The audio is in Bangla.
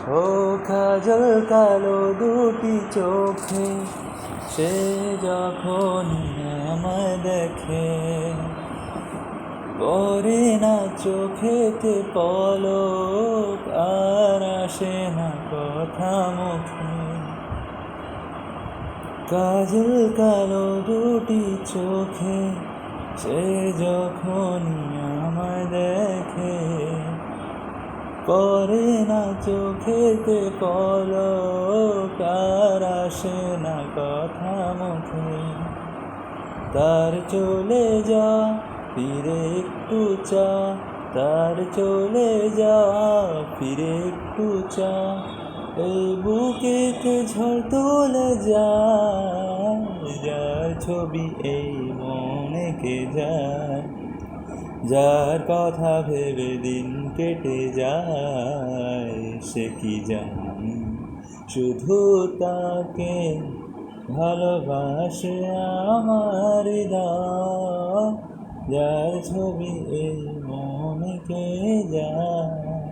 ও কাজল কালো দুটি চোখে সে যখন আমায় দেখে, পড়ে না চোখেতে পলক, আর আসে না কথা মুখে। কাজল কালো দুটি চোখে সে যখন আমায় দেখে, পড়ে না চোখেতে পলক, আর আসে না কথা মুখে। তার চলে যা ফিরে একটু চা, তার চলে যা ফিরে একটু চা, এই বুকেতে ঝড় তোলে যায়, যার ছবি এই মনে কে যায়, যার কথা ভেবে দিন কেটে যায়, সে কি জানে শুধু তাকে ভালোবাসে আমার হৃদয়, যার ছবি এই মনে কে যায়।